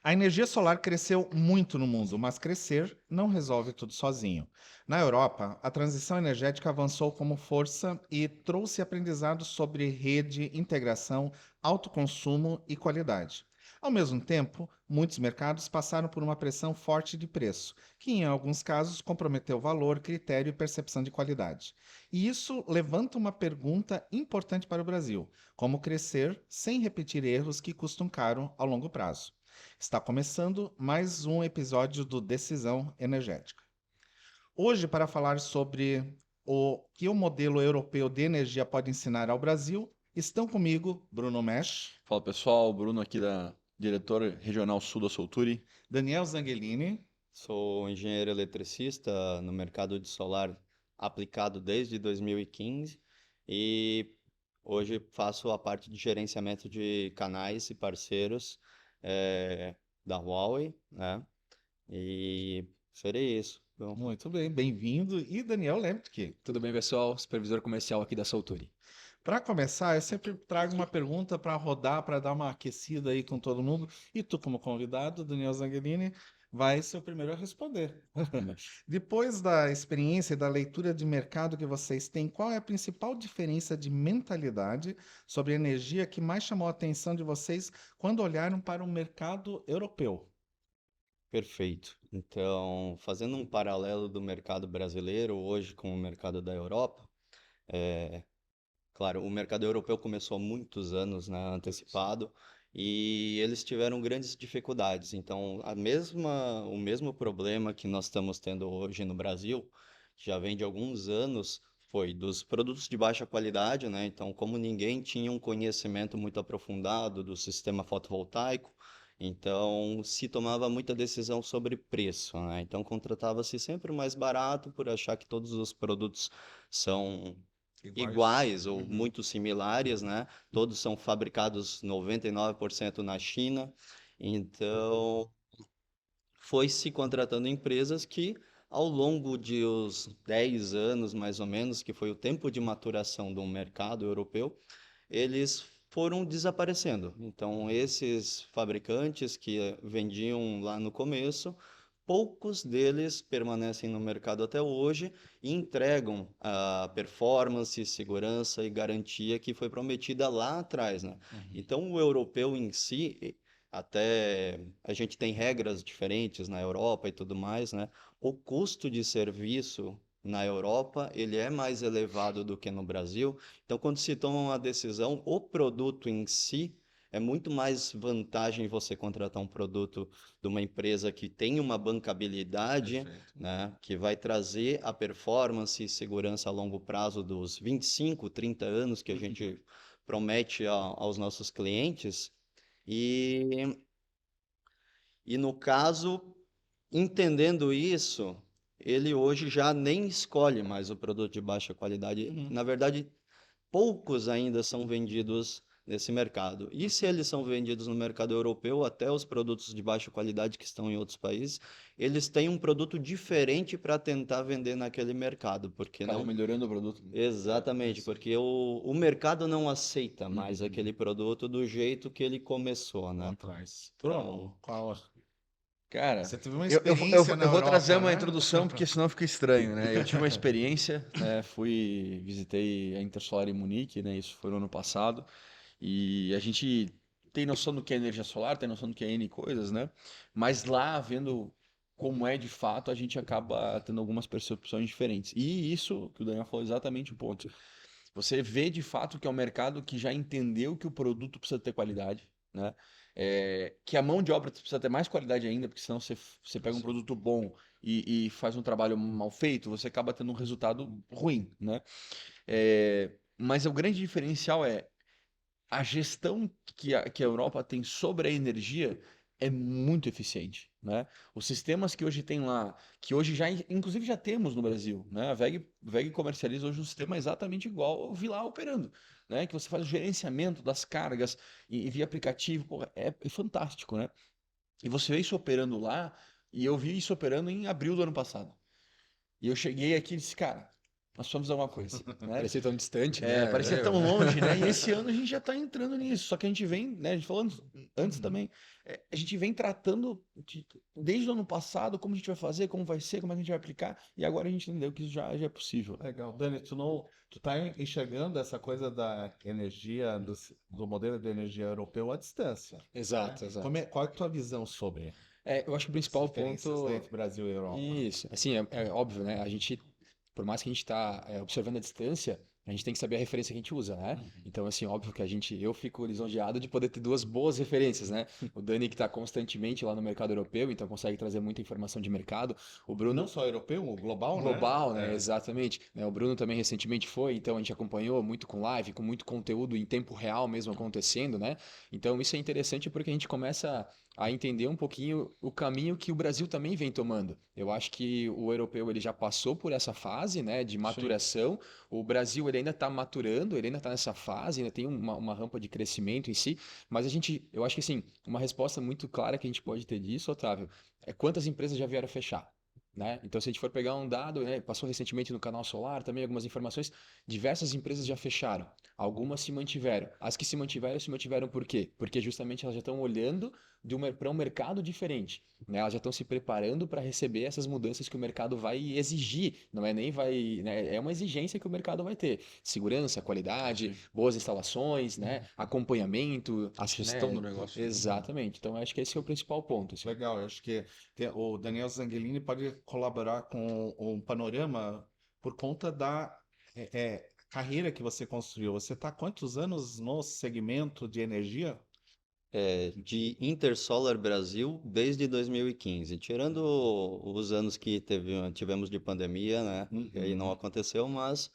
A energia solar cresceu muito no mundo, mas crescer não resolve tudo sozinho. Na Europa, a transição energética avançou como força e trouxe aprendizados sobre rede, integração, autoconsumo e qualidade. Ao mesmo tempo, muitos mercados passaram por uma pressão forte de preço, que em alguns casos comprometeu valor, critério e percepção de qualidade. E isso levanta uma pergunta importante para o Brasil: como crescer sem repetir erros que custam caro ao longo prazo? Está começando mais um episódio do Decisão Energética. Hoje, para falar sobre o que o modelo europeu de energia pode ensinar ao Brasil, estão comigo Bruno Mesch, Fala pessoal, Bruno aqui da diretor regional sul da Solturi. Daniel Zangelini. Sou engenheiro eletricista no mercado de solar aplicado desde 2015 e hoje faço a parte de gerenciamento de canais e parceiros da Huawei, né? E seria isso. Bom, Muito bem, bem-vindo. E Daniel Lemke. Tudo bem, pessoal? Supervisor comercial aqui da Solturi. Para começar, eu sempre trago uma pergunta para rodar, para dar uma aquecida aí com todo mundo. E tu, como convidado, Daniel Zangelini, vai ser o primeiro a responder. Depois da experiência e da leitura de mercado que vocês têm, qual é a principal diferença de mentalidade sobre energia que mais chamou a atenção de vocês quando olharam para o mercado europeu? perfeito. Então, fazendo um paralelo do mercado brasileiro hoje com o mercado da Europa, claro, o mercado europeu começou há muitos anos, né, antecipado, e eles tiveram grandes dificuldades. Então, o mesmo problema que nós estamos tendo hoje no Brasil, já vem de alguns anos, foi dos produtos de baixa qualidade, né? Então, como ninguém tinha um conhecimento muito aprofundado do sistema fotovoltaico, então se tomava muita decisão sobre preço, né? Então, contratava-se sempre o mais barato por achar que todos os produtos são iguais ou muito similares, né? Todos são fabricados 99% na China. Então, foi se contratando empresas que, ao longo de os 10 anos, mais ou menos, que foi o tempo de maturação do mercado europeu, eles foram desaparecendo. Então, esses fabricantes que vendiam lá no começo, poucos deles permanecem no mercado até hoje e entregam a performance, segurança e garantia que foi prometida lá atrás, né? Então, o europeu em si, até a gente tem regras diferentes na Europa e tudo mais, né? O custo de serviço na Europa, ele é mais elevado do que no Brasil. Então, quando se toma uma decisão, o produto em si é muito mais vantagem você contratar um produto de uma empresa que tem uma bancabilidade, né, que vai trazer a performance e segurança a longo prazo dos 25, 30 anos que a gente promete aos nossos clientes. E, e no caso, entendendo isso, ele hoje já nem escolhe mais o produto de baixa qualidade. Na verdade, poucos ainda são vendidos nesse mercado. E se eles são vendidos no mercado europeu, até os produtos de baixa qualidade que estão em outros países, eles têm um produto diferente para tentar vender naquele mercado, porque Acaba não... melhorando o produto. Exatamente, porque o mercado não aceita mais aquele produto do jeito que ele começou, né? Atrás. Bruno, qual? Cara, Você teve uma eu experiência na vou trazer Europa, uma né? introdução porque senão fica estranho, né? Eu tive uma experiência, né? Visitei a Intersolar em Munique, né? Isso foi no ano passado. E a gente tem noção do que é energia solar, tem noção do que é N coisas, né? Mas lá, vendo como é de fato, a gente acaba tendo algumas percepções diferentes. E isso que o Daniel falou é exatamente o ponto. Você vê de fato que é um mercado que já entendeu que o produto precisa ter qualidade, né? Que a mão de obra precisa ter mais qualidade ainda, porque senão você pega um produto bom e faz um trabalho mal feito, você acaba tendo um resultado ruim, né? Mas o grande diferencial é a gestão que a Europa tem sobre a energia é muito eficiente, né? Os sistemas que hoje tem lá, que hoje já, inclusive já temos no Brasil, né? A WEG comercializa hoje um sistema exatamente igual eu vi lá operando, né? Que você faz o gerenciamento das cargas e via aplicativo, pô, é fantástico, né? E você vê isso operando lá, e eu vi isso operando em abril do ano passado. E eu cheguei aqui e disse, cara, nós precisamos de alguma coisa, né? Parecia tão distante, É, né? parecia tão longe, né? E esse ano a gente já está entrando nisso. Só que a gente vem, né? A gente falou antes também, a gente vem tratando desde o ano passado como a gente vai fazer, como vai ser, como é que a gente vai aplicar, e agora a gente entendeu que isso já é possível. Legal. Dani, tu tá enxergando essa coisa da energia, do modelo de energia europeu à distância, né? Exato, exato. Qual é a tua visão sobre Eu acho que o as principal diferenças ponto. entre Brasil e Europa? Isso, assim, é óbvio, né? A gente, por mais que a gente está observando a distância, a gente tem que saber a referência que a gente usa, né? Então, assim, óbvio que eu fico lisonjeado de poder ter duas boas referências, né? O Dani que está constantemente lá no mercado europeu, então consegue trazer muita informação de mercado. O Bruno Não só europeu, o global, né? global, né? Exatamente. Né, o Bruno também recentemente foi, então a gente acompanhou muito com live, com muito conteúdo em tempo real mesmo acontecendo, né? Então isso é interessante porque a gente começa a entender um pouquinho o caminho que o Brasil também vem tomando. Eu acho que o europeu ele já passou por essa fase, né, de maturação. O Brasil ele ainda está maturando, ele ainda está nessa fase, ainda tem uma rampa de crescimento em si. Mas eu acho que assim, uma resposta muito clara que a gente pode ter disso, Otávio, é quantas empresas já vieram fechar. Né? Então, se a gente for pegar um dado, né, passou recentemente no Canal Solar também algumas informações, diversas empresas já fecharam, algumas se mantiveram. As que se mantiveram por quê? Porque justamente elas já estão olhando para um mercado diferente, né? Elas já estão se preparando para receber essas mudanças que o mercado vai exigir, não é nem vai, né? É uma exigência que o mercado vai ter: segurança, qualidade, boas instalações, né? Acompanhamento, A gestão do negócio. Exatamente. Então, eu acho que esse é o principal ponto, assim. Legal, eu acho que o Daniel Zangelini pode colaborar com um panorama por conta da carreira que você construiu. Você está há quantos anos no segmento de energia? De Intersolar Brasil desde 2015, tirando os anos que tivemos de pandemia, né? E aí não aconteceu, mas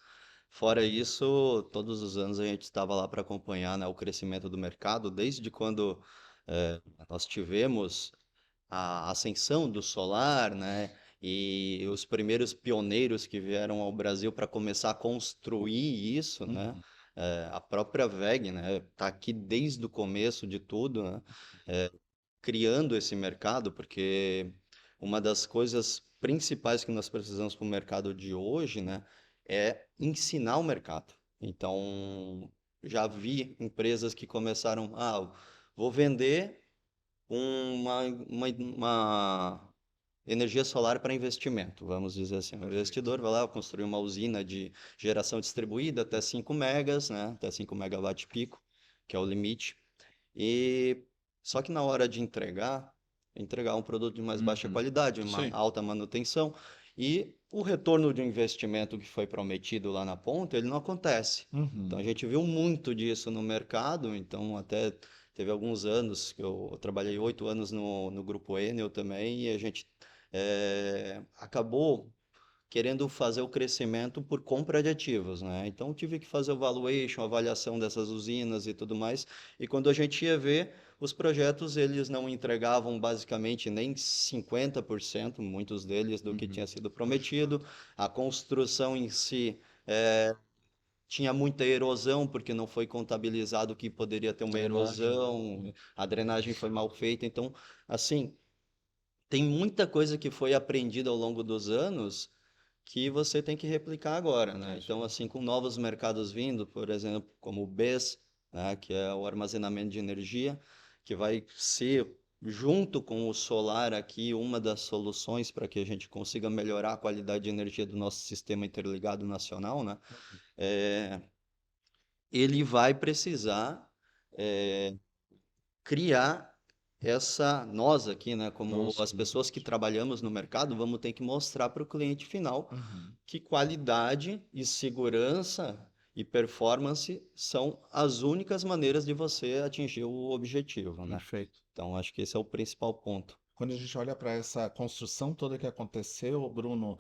fora isso, todos os anos a gente estava lá para acompanhar, né, o crescimento do mercado, desde quando nós tivemos a ascensão do solar, né? E os primeiros pioneiros que vieram ao Brasil para começar a construir isso, né? A própria WEG, né? Tá aqui desde o começo de tudo, né? Criando esse mercado, porque uma das coisas principais que nós precisamos para o mercado de hoje, né? É ensinar o mercado. Então, já vi empresas que começaram, vou vender uma energia solar para investimento, vamos dizer assim. O investidor vai lá construir uma usina de geração distribuída até 5 megas, né? Até 5 megawatt pico, que é o limite. E só que na hora de entregar um produto de mais baixa qualidade, uma Sim. alta manutenção, e o retorno de investimento que foi prometido lá na ponta, ele não acontece. Então a gente viu muito disso no mercado, então até teve alguns anos que eu trabalhei 8 anos no grupo Enel também, e a gente acabou querendo fazer o crescimento por compra de ativos, né? Então tive que fazer o valuation, avaliação dessas usinas e tudo mais. E quando a gente ia ver, os projetos eles não entregavam basicamente nem 50%, muitos deles, do que tinha sido prometido. A construção em si tinha muita erosão, porque não foi contabilizado que poderia ter uma erosão, a drenagem foi mal feita. Então, assim, tem muita coisa que foi aprendida ao longo dos anos que você tem que replicar agora, né? Então, assim, com novos mercados vindo, por exemplo, como o BESS, né, que é o armazenamento de energia, que vai ser, junto com o solar aqui, uma das soluções para que a gente consiga melhorar a qualidade de energia do nosso sistema interligado nacional, né? Ele vai precisar criar nós aqui, né, como as pessoas que trabalhamos no mercado, vamos ter que mostrar para o cliente final que qualidade e segurança e performance são as únicas maneiras de você atingir o objetivo, né? Perfeito. Então, acho que esse é o principal ponto. Quando a gente olha para essa construção toda que aconteceu, Bruno,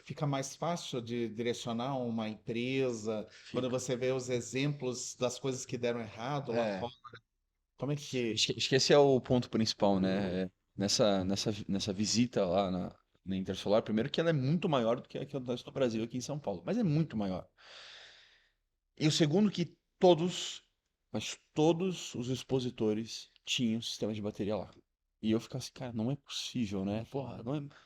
fica mais fácil de direcionar uma empresa, quando você vê os exemplos das coisas que deram errado lá É, fora. Como é que. acho que esse é o ponto principal, né? Nessa visita lá na Intersolar, primeiro que ela é muito maior do que a que acontece no Brasil aqui em São Paulo, mas é muito maior. E o segundo que mas todos os expositores tinham sistema de bateria lá. E eu ficava assim, cara, não é possível, né? Porra,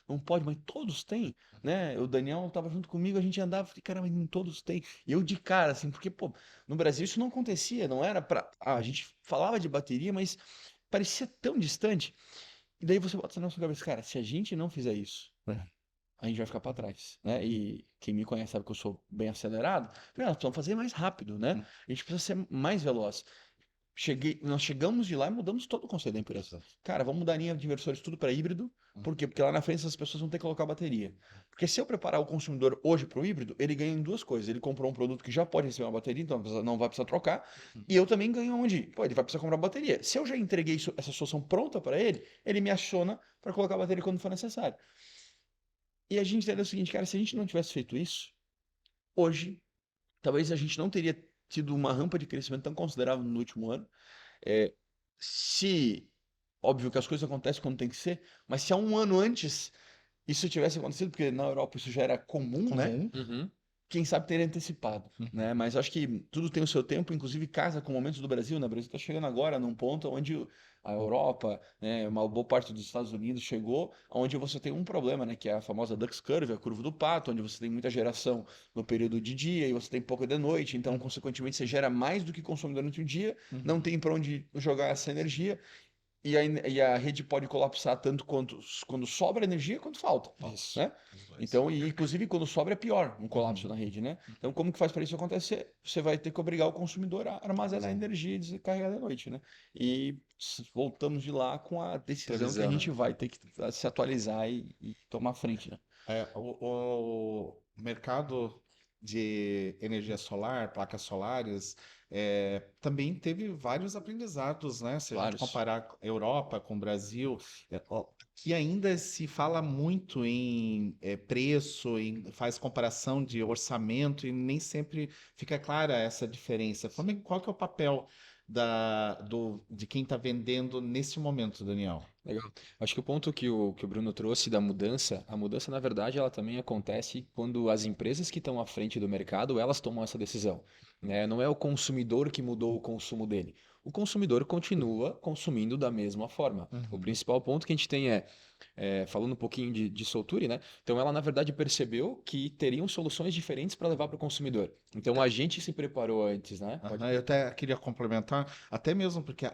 não pode, mas todos têm, né? O Daniel tava junto comigo, a gente andava, falei, cara, mas nem todos têm. E eu de cara, assim, porque, pô, no Brasil isso não acontecia, não era pra. A gente falava de bateria, mas parecia tão distante. E daí você bota na sua cabeça, cara, se a gente não fizer isso, a gente vai ficar para trás, né? E quem me conhece sabe que eu sou bem acelerado. Falei, nós precisamos fazer mais rápido, né? A gente precisa ser mais veloz. Nós chegamos de lá e mudamos todo o conceito da empresa. Cara, vamos mudar a linha de inversores tudo para híbrido. Por quê? Porque lá na frente essas pessoas vão ter que colocar bateria. Porque se eu preparar o consumidor hoje para o híbrido, ele ganha em duas coisas. Ele comprou um produto que já pode receber uma bateria, então não vai precisar trocar. E eu também ganho onde? Pô, ele vai precisar comprar bateria. Se eu já entreguei essa solução pronta para ele, ele me aciona para colocar a bateria quando for necessário. E a gente entendeu o seguinte, cara, se a gente não tivesse feito isso, hoje, talvez a gente não teria tido uma rampa de crescimento tão considerável no último ano. É, se, óbvio que as coisas acontecem quando tem que ser, mas se há um ano antes isso tivesse acontecido, porque na Europa isso já era comum, né? Uhum. Quem sabe teria antecipado, né? Mas acho que tudo tem o seu tempo, inclusive casa com momentos do Brasil, né? O Brasil está chegando agora num ponto onde a Europa, né, uma boa parte dos Estados Unidos chegou, onde você tem um problema, né? Que é a famosa Dux Curve, a curva do pato, onde você tem muita geração no período de dia e você tem pouca de noite, então, consequentemente, você gera mais do que consome durante o dia, não tem para onde jogar essa energia. E a rede pode colapsar tanto quando sobra energia quanto falta, Isso. né? Então, e inclusive quando sobra é pior um colapso na rede, né? Então, como que faz para isso acontecer? Você vai ter que obrigar o consumidor a armazenar energia e descarregar da noite, né? E voltamos de lá com a decisão que a Previsão, né? gente vai ter que se atualizar e tomar frente, né? O mercado de energia solar, placas solares, também teve vários aprendizados, né? Se a gente Vários. comparar a Europa com o Brasil, que ainda se fala muito em preço, faz comparação de orçamento e nem sempre fica clara essa diferença. Qual que é o papel de quem está vendendo nesse momento, Daniel? Legal. Acho que o ponto que o Bruno trouxe da mudança, a mudança, na verdade, ela também acontece quando as empresas que estão à frente do mercado, elas tomam essa decisão, né? Não é o consumidor que mudou o consumo dele. O consumidor continua consumindo da mesma forma. O principal ponto que a gente tem falando um pouquinho de Solturi, né? Então ela, na verdade, percebeu que teriam soluções diferentes para levar para o consumidor. Então a gente se preparou antes, né? Eu até queria complementar, até mesmo porque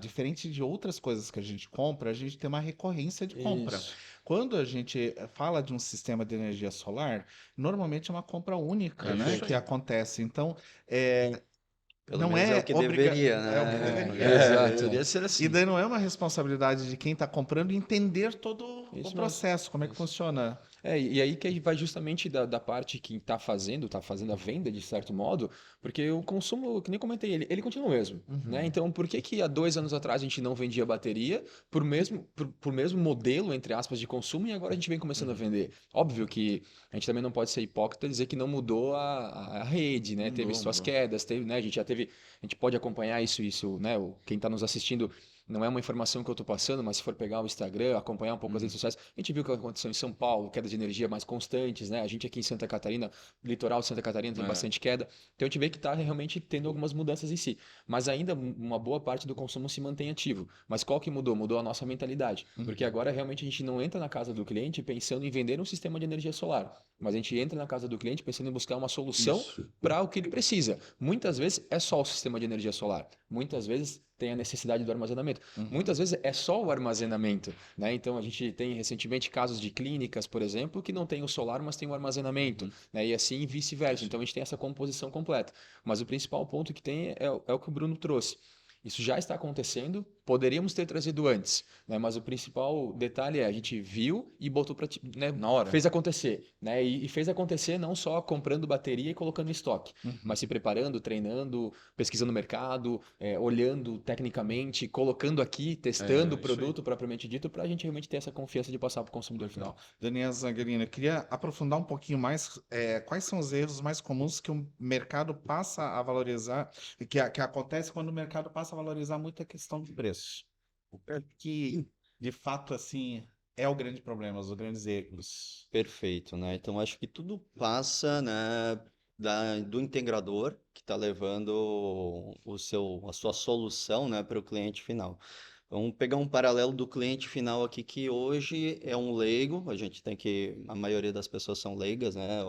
diferente de outras coisas que a gente compra, a gente tem uma recorrência de compra. Isso. Quando a gente fala de um sistema de energia solar, normalmente é uma compra única, né, Isso que aí. acontece. Então, é, Pelo não menos é é o que deveria, é o que né? deveria. Exato. Deveria ser E assim. daí não é uma responsabilidade de quem está comprando entender todo o Isso mesmo. processo, como é que Isso. funciona. E aí que vai justamente da parte que está fazendo a venda de certo modo, porque o consumo, que nem comentei, ele continua o mesmo, né? Então, por que que há 2 anos atrás a gente não vendia bateria por mesmo modelo, entre aspas, de consumo e agora a gente vem começando a vender? Óbvio que a gente também não pode ser hipócrita e dizer que não mudou a rede, né? Teve suas Mudou. quedas, teve, né? A gente pode acompanhar isso, né? Quem está nos assistindo não é uma informação que eu estou passando, mas se for pegar o Instagram, acompanhar um pouco as redes sociais, a gente viu o que aconteceu em São Paulo, quedas de energia mais constantes, né? A gente aqui em Santa Catarina, litoral de Santa Catarina, tem bastante queda. Então a gente vê que está realmente tendo algumas mudanças em si. Mas ainda uma boa parte do consumo se mantém ativo. Mas qual que mudou? Mudou a nossa mentalidade. Porque agora realmente a gente não entra na casa do cliente pensando em vender um sistema de energia solar. Mas a gente entra na casa do cliente pensando em buscar uma solução para o que ele precisa. Muitas vezes é só o sistema de energia solar. Muitas vezes tem a necessidade do armazenamento. Muitas vezes é só o armazenamento, né? Então a gente tem recentemente casos de clínicas, por exemplo, que não tem o solar, mas tem o armazenamento, né? E assim vice-versa. Então a gente tem essa composição completa. Mas o principal ponto que tem é o que o Bruno trouxe. Isso já está acontecendo, poderíamos ter trazido antes, né? Mas o principal detalhe é a gente viu e botou para, né? Na hora. Fez acontecer, né? E fez acontecer não só comprando bateria e colocando em estoque, mas se preparando, treinando, pesquisando o mercado, olhando tecnicamente, colocando aqui, testando o isso aí. produto propriamente dito, para a gente realmente ter essa confiança de passar para o consumidor final. Daniela Zangarino, eu queria aprofundar um pouquinho mais quais são os erros mais comuns que o mercado passa a valorizar, que acontece quando o mercado passa a valorizar muito a questão de preço. Que, de fato, assim, é o grande problema, os grandes erros. Perfeito, né? Então acho que tudo passa, né, do integrador que está levando a sua solução, né, para o cliente final. Vamos pegar um paralelo do cliente final aqui, que hoje é um leigo, a maioria das pessoas são leigas, né?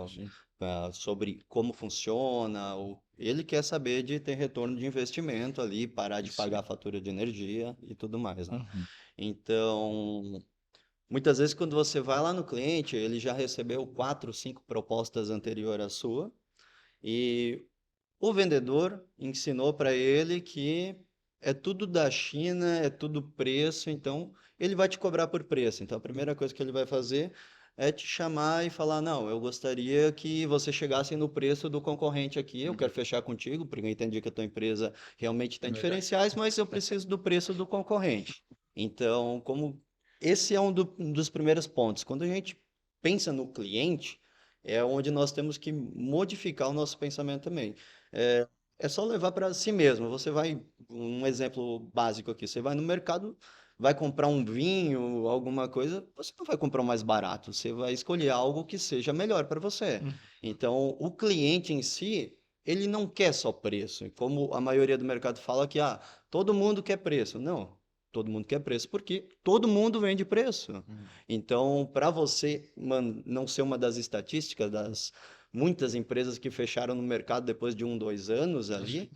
Sobre como funciona, ele quer saber de ter retorno de investimento ali, parar de Isso. pagar a fatura de energia e tudo mais, né? Uhum. Então, muitas vezes quando você vai lá no cliente, ele já recebeu 4, 5 propostas anteriores à sua, e o vendedor ensinou para ele que é tudo da China, é tudo preço, então ele vai te cobrar por preço. Então a primeira coisa que ele vai fazer é te chamar e falar: não, eu gostaria que você chegasse no preço do concorrente aqui, eu quero fechar contigo, porque eu entendi que a tua empresa realmente tem diferenciais, mas eu preciso do preço do concorrente. Então, como esse é um dos primeiros pontos. Quando a gente pensa no cliente, é onde nós temos que modificar o nosso pensamento também. É, é só levar para si mesmo. Um exemplo básico aqui, você vai no mercado, vai comprar um vinho, alguma coisa, você não vai comprar o mais barato, você vai escolher algo que seja melhor para você. Uhum. Então, o cliente em si, ele não quer só preço. E como a maioria do mercado fala que todo mundo quer preço. Não, todo mundo quer preço porque todo mundo vende preço. Então, para você não ser uma das estatísticas das muitas empresas que fecharam no mercado depois de 1, 2 anos ali,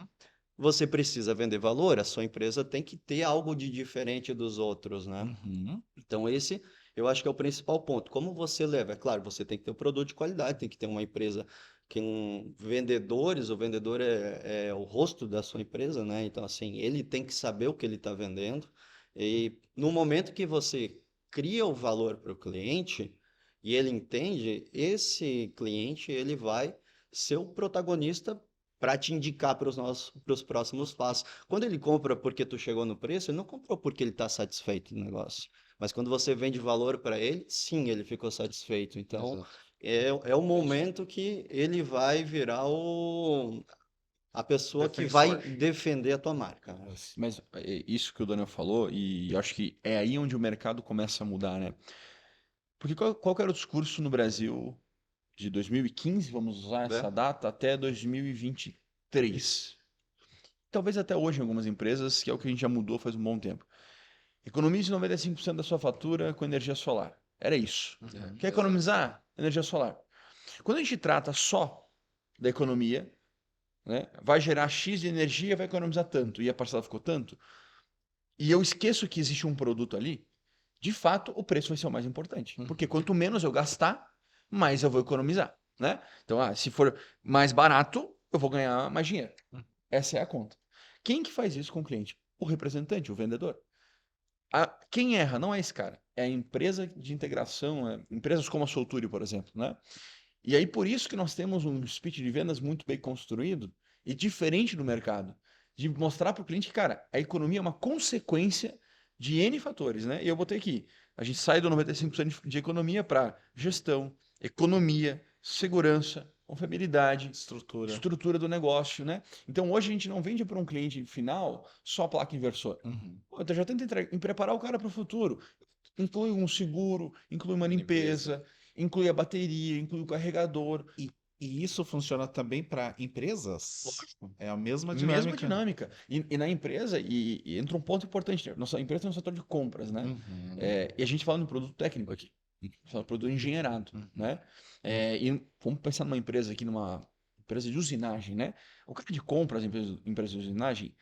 você precisa vender valor, a sua empresa tem que ter algo de diferente dos outros, né? Uhum. Então, esse eu acho que é o principal ponto. Como você leva? É claro, você tem que ter um produto de qualidade, tem que ter uma empresa com vendedores, o vendedor é o rosto da sua empresa, né? Então, assim, ele tem que saber o que ele está vendendo. E no momento que você cria o valor para o cliente e ele entende, esse cliente ele vai ser o protagonista para te indicar para os próximos passos. Quando ele compra porque tu chegou no preço, ele não comprou porque ele está satisfeito no negócio. Mas quando você vende valor para ele, sim, ele ficou satisfeito. Então, Exato. é o momento que ele vai virar a pessoa que vai Defensor. defender a tua marca, né? Mas isso que o Daniel falou, e eu acho que é aí onde o mercado começa a mudar, né? Porque qual que era o discurso no Brasil de 2015, vamos usar Né? essa data, até 2023? Talvez até hoje em algumas empresas, que é o que a gente já mudou faz um bom tempo. Economize 95% da sua fatura com energia solar. Era isso. Uhum. Quer economizar? Energia solar. Quando a gente trata só da economia, né, vai gerar X de energia, vai economizar tanto, e a parcela ficou tanto, e eu esqueço que existe um produto ali, de fato, o preço vai ser o mais importante. Porque quanto menos eu gastar, mais eu vou economizar, né? Então, se for mais barato, eu vou ganhar mais dinheiro. Essa é a conta. Quem que faz isso com o cliente? O representante, o vendedor. Quem erra não é esse cara, é a empresa de integração, empresas como a Solturi, por exemplo, né? E aí por isso que nós temos um speech de vendas muito bem construído e diferente do mercado, de mostrar para o cliente que, cara, a economia é uma consequência de N fatores, né? E eu botei aqui, a gente sai do 95% de economia para gestão, economia, segurança, confiabilidade, Estrutura. estrutura do negócio, né? Então hoje a gente não vende para um cliente final só a placa inversora. Uhum. Pô, eu já tento em preparar o cara para o futuro. Inclui um seguro, inclui uma limpeza, inclui a bateria, inclui o carregador. E isso funciona também para empresas? Lógico. É a mesma Mesma dinâmica. dinâmica. E na empresa, e entra um ponto importante, né? Nossa empresa tem um setor de compras, né? Uhum. E a gente fala no produto técnico aqui. A gente fala produto engenheirado, né? E vamos pensar numa empresa aqui, numa empresa de usinagem, né? O cara de compras, empresa de usinagem,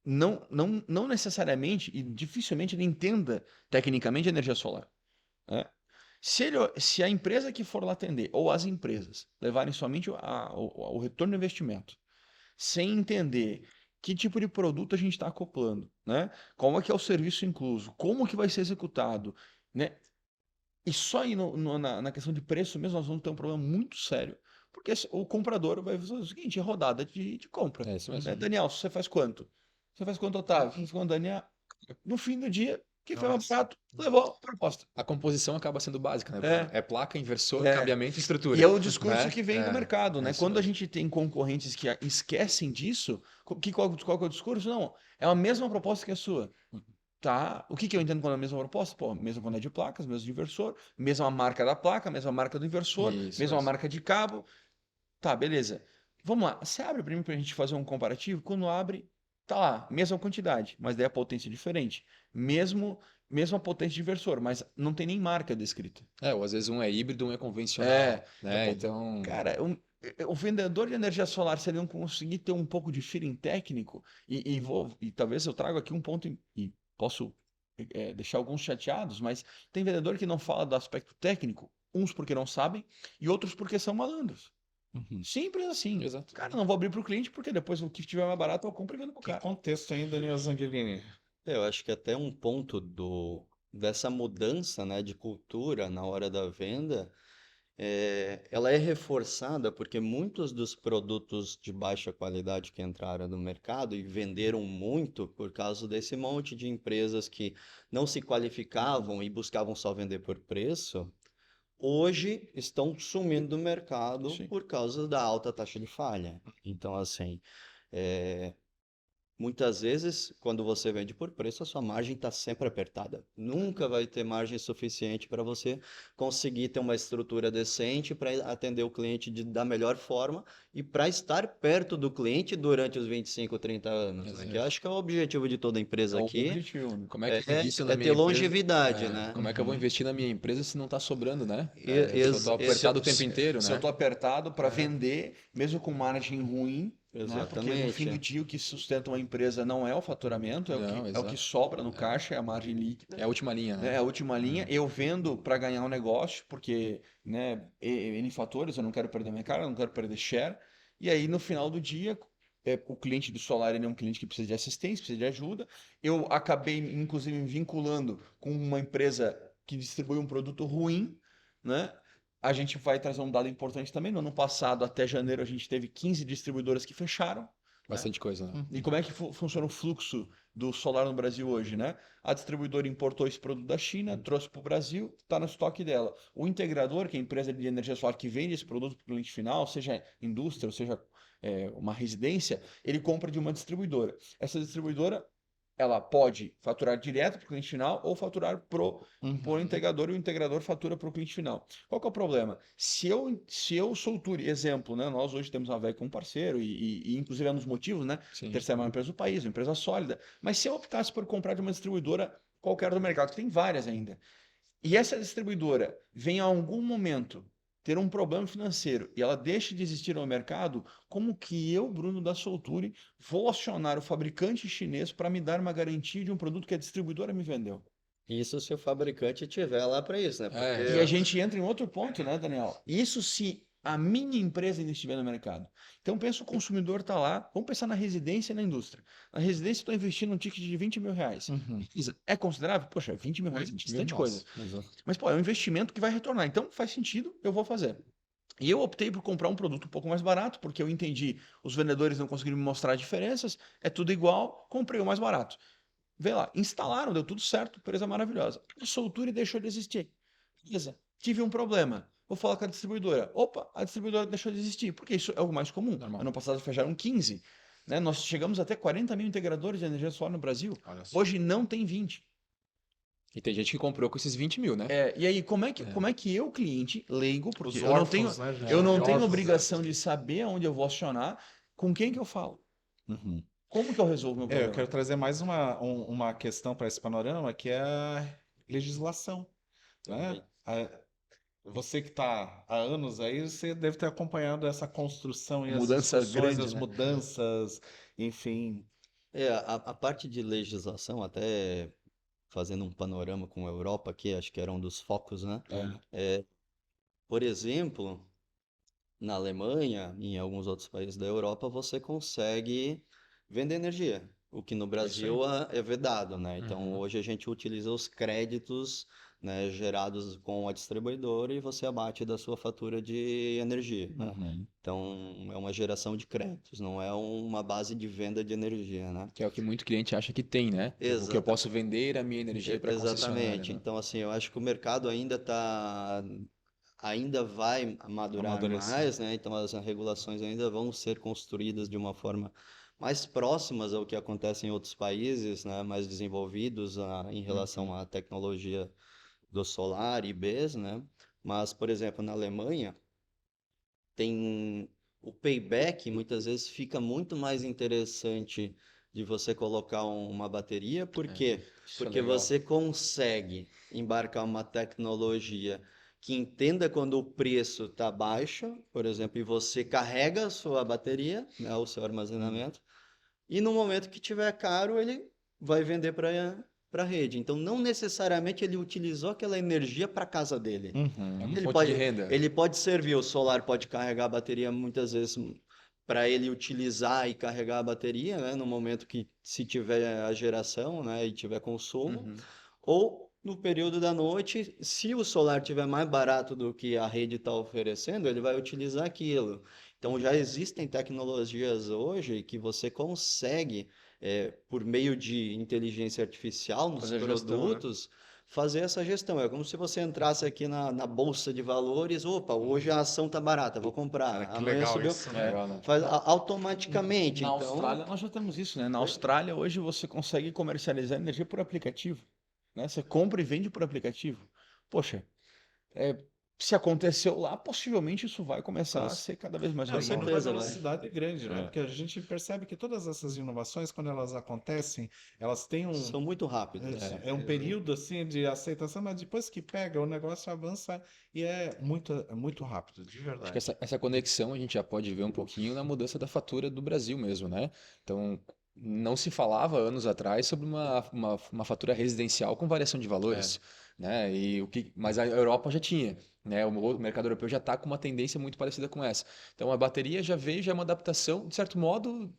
não necessariamente e dificilmente ele entenda tecnicamente a energia solar, né? Se a empresa que for lá atender, ou as empresas, levarem somente o retorno do investimento, sem entender que tipo de produto a gente está acoplando, né? Como é que é o serviço incluso, como que vai ser executado, né? E só aí na questão de preço mesmo nós vamos ter um problema muito sério, porque o comprador vai fazer o seguinte, é rodada de compra, É isso mesmo. né? Daniel, você faz quanto? Você faz quanto, Otávio? Você faz quanto, Daniel? No fim do dia, quem foi mais Nossa. barato levou a proposta. A composição acaba sendo básica, né, É. Bruno? É placa, inversor, É. cabeamento e estrutura. E é o discurso né? que vem do mercado, né? isso Quando a mesmo. gente tem concorrentes que esquecem disso, qual que é o discurso? Não, é a mesma proposta que a sua. Tá? O que que eu entendo quando é a mesma proposta? Pô, mesma quantidade de placas, mesmo de inversor, mesma marca da placa, mesma marca do inversor, Isso mesma mesmo. marca de cabo. Tá, beleza. Vamos lá. Você abre para mim para a gente fazer um comparativo? Quando abre, Tá lá, mesma quantidade, mas daí a potência é diferente. Mesma potência de inversor, mas não tem nem marca descrita. Ou às vezes um é híbrido, um é convencional, né? Então, Cara, o vendedor de energia solar, se ele não conseguir ter um pouco de feeling técnico, e talvez eu traga aqui um ponto, e posso deixar alguns chateados, mas tem vendedor que não fala do aspecto técnico, uns porque não sabem, e outros porque são malandros. Uhum. Simples assim. exato. Cara, não vou abrir para o cliente, porque depois o que tiver mais barato eu compro e vendo pro Que cara. contexto aí, Daniel Zangelini? Eu acho que até um ponto dessa mudança, né, de cultura na hora da venda, ela é reforçada porque muitos dos produtos de baixa qualidade que entraram no mercado e venderam muito por causa desse monte de empresas que não se qualificavam e buscavam só vender por preço, hoje estão sumindo do mercado Sim. por causa da alta taxa de falha. Então, assim, muitas vezes, quando você vende por preço, a sua margem está sempre apertada. Nunca vai ter margem suficiente para você conseguir ter uma estrutura decente para atender o cliente da melhor forma e para estar perto do cliente durante os 25, 30 anos, né? Que eu acho que é o objetivo de toda empresa É o aqui, objetivo, né? Como é que eu invisto na é minha ter empresa? longevidade, né? Como é que eu vou Uhum. investir na minha empresa se não tá sobrando, né? Se eu tô Esse apertado o tempo inteiro, Se eu né? tô apertado para vender, mesmo com margem ruim, né? Porque no fim do Exatamente. dia o que sustenta uma empresa não é o faturamento, Não, é o que exato. sobra no caixa, é a margem líquida, É a última linha, né? É né? a última linha. Eu vendo para ganhar um negócio, porque, né, N fatores, eu não quero perder minha cara, eu não quero perder share. E aí no final do dia, o cliente do Solar ele é um cliente que precisa de assistência, precisa de ajuda. Eu acabei, inclusive, me vinculando com uma empresa que distribui um produto ruim, né? A gente vai trazer um dado importante também. No ano passado, até janeiro, a gente teve 15 distribuidoras que fecharam, né? Bastante coisa, né? E como é que funciona o fluxo do solar no Brasil hoje, né? A distribuidora importou esse produto da China, trouxe para o Brasil, está no estoque dela. O integrador, que é a empresa de energia solar que vende esse produto para o cliente final, seja indústria ou seja uma residência, ele compra de uma distribuidora. Essa distribuidora ela pode faturar direto para o cliente final ou faturar pro Uhum. integrador e o integrador fatura para o cliente final. Qual que é o problema? Se eu sou o Turi, exemplo, né? Nós hoje temos a VEG como parceiro e inclusive é um dos motivos, né? Sim. Terceira maior empresa do país, uma empresa sólida. Mas se eu optasse por comprar de uma distribuidora qualquer do mercado, que tem várias ainda, e essa distribuidora vem a algum momento ter um problema financeiro e ela deixa de existir no mercado, como que eu, Bruno da Solture, vou acionar o fabricante chinês para me dar uma garantia de um produto que a distribuidora me vendeu? Isso se o fabricante tiver lá para isso, né? Porque E a gente entra em outro ponto, né, Daniel? Isso se a minha empresa ainda estiver no mercado. Então, pensa o consumidor está lá, vamos pensar na residência e na indústria. Na residência, estou investindo um ticket de 20 mil reais. Uhum. É considerável? Poxa, 20 mil reais é 20 mil, bastante coisa. nossa. Mas, pô, é um investimento que vai retornar. Então, faz sentido, eu vou fazer. E eu optei por comprar um produto um pouco mais barato, porque eu entendi, os vendedores não conseguiram me mostrar diferenças, é tudo igual, comprei o mais barato. Vê lá, instalaram, deu tudo certo, empresa maravilhosa. A Soltura deixou de existir. Beleza, tive um problema. Vou falar com a distribuidora. Opa, a distribuidora deixou de existir, porque isso é o mais comum. Normal. Ano passado fecharam 15, né? Nós chegamos até 40 mil integradores de energia solar no Brasil. Olha só. Hoje não tem 20. E tem gente que comprou com esses 20 mil, né? E aí, como é que eu, cliente, leigo, porque Os eu não tenho, órfãos, né, gente? eu não tenho Órfãos. obrigação de saber aonde eu vou acionar, com quem que eu falo, Uhum. como que eu resolvo meu Eu problema. quero trazer mais uma questão para esse panorama, que é a legislação, né? Você que está há anos aí, você deve ter acompanhado essa construção e as Mudança discussões, grande, as né? mudanças, enfim. a parte de legislação, até fazendo um panorama com a Europa aqui, acho que era um dos focos, né? Por exemplo, na Alemanha e em alguns outros países da Europa, você consegue vender energia, o que no Brasil é vedado, né? Então, Uhum. hoje a gente utiliza os créditos, né, gerados com a distribuidora e você abate da sua fatura de energia, né? Uhum. Então, é uma geração de créditos, não é uma base de venda de energia, né? Que é o que muito cliente acha que tem, né? O que eu Exata- posso vender a minha energia para concessionária, Exatamente. né? Então, assim, eu acho que o mercado ainda vai madurar Amadurecer. mais, né? Então as regulações ainda vão ser construídas de uma forma mais próximas ao que acontece em outros países, né? Mais desenvolvidos em relação à tecnologia do solar e IBs, né? Mas, por exemplo, na Alemanha tem o payback muitas vezes fica muito mais interessante de você colocar uma bateria. Por quê? Isso é Porque legal. você consegue embarcar uma tecnologia que entenda quando o preço está baixo, por exemplo, e você carrega a sua bateria, né, o seu armazenamento, e no momento que tiver caro, ele vai vender para a rede. Então, não necessariamente ele utilizou aquela energia para a casa dele. Uhum. É uma Ele fonte de pode, renda. ele pode servir, o solar pode carregar a bateria muitas vezes para ele utilizar e carregar a bateria, né, no momento que se tiver a geração, né, e tiver consumo, Uhum. ou no período da noite, se o solar tiver mais barato do que a rede está oferecendo, ele vai utilizar aquilo. Então já existem tecnologias hoje que você consegue, por meio de inteligência artificial nos Fazer a gestão, né? produtos, fazer essa gestão. É como se você entrasse aqui na bolsa de valores, opa, hoje a ação está barata, vou comprar. Cara, que Amanhã legal subiu, isso, É né? legal, né? faz automaticamente. Na Então, Austrália nós já temos isso, né? Na Austrália hoje você consegue comercializar energia por aplicativo, né? Você compra e vende por aplicativo. Poxa, é, se aconteceu lá, possivelmente isso vai começar a ser cada vez mais Não, e normal, numa né? certeza, vai. velocidade grande, né? É. Porque a gente percebe que todas essas inovações, quando elas acontecem, elas têm São muito rápidas. é um período assim de aceitação, mas depois que pega, o negócio avança e é muito rápido, de Acho que verdade. essa conexão a gente já pode ver um pouquinho na mudança da fatura do Brasil mesmo, né? Então, não se falava anos atrás sobre uma fatura residencial com variação de valores, né? Mas a Europa já tinha, né? O mercado europeu já está com uma tendência muito parecida com essa. Então, a bateria já veio, já é uma adaptação, de certo modo,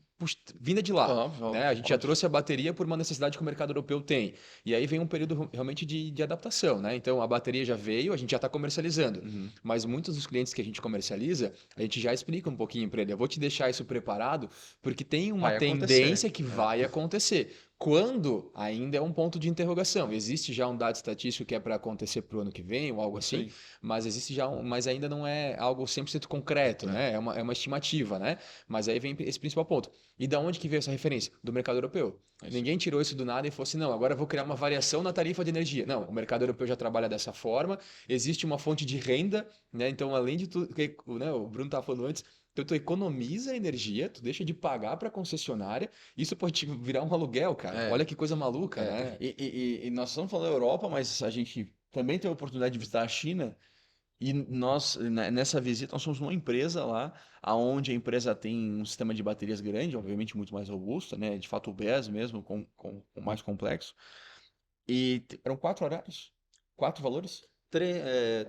vinda de lá, Óbvio, né? A gente já óbvio. trouxe a bateria por uma necessidade que o mercado europeu tem. E aí vem um período realmente de adaptação, né? Então, a bateria já veio, a gente já está comercializando. Uhum. Mas muitos dos clientes que a gente comercializa, a gente já explica um pouquinho para ele. Eu vou te deixar isso preparado, porque tem uma Vai acontecer. tendência que vai acontecer. Quando ainda é um ponto de interrogação. Existe já um dado estatístico que é para acontecer para o ano que vem ou algo Isso assim, aí. mas existe já mas ainda não é algo 100% concreto, né? É uma estimativa, né? Mas aí vem esse principal ponto. E da onde que veio essa referência? Do mercado europeu. É isso. Ninguém tirou isso do nada e falou assim, não, agora eu vou criar uma variação na tarifa de energia. Não, o mercado europeu já trabalha dessa forma, existe uma fonte de renda, né? Então, além de tudo, né, o Bruno estava falando antes, então tu economiza energia, tu deixa de pagar para a concessionária, isso pode virar um aluguel, cara. É. Olha que coisa maluca, É, né? e nós estamos falando da Europa, mas a gente também tem a oportunidade de visitar a China e nós, nessa visita, nós somos uma empresa lá, aonde a empresa tem um sistema de baterias grande, obviamente muito mais robusto, né? De fato, o BES mesmo, com mais complexo. E eram 4 horários, 4 valores?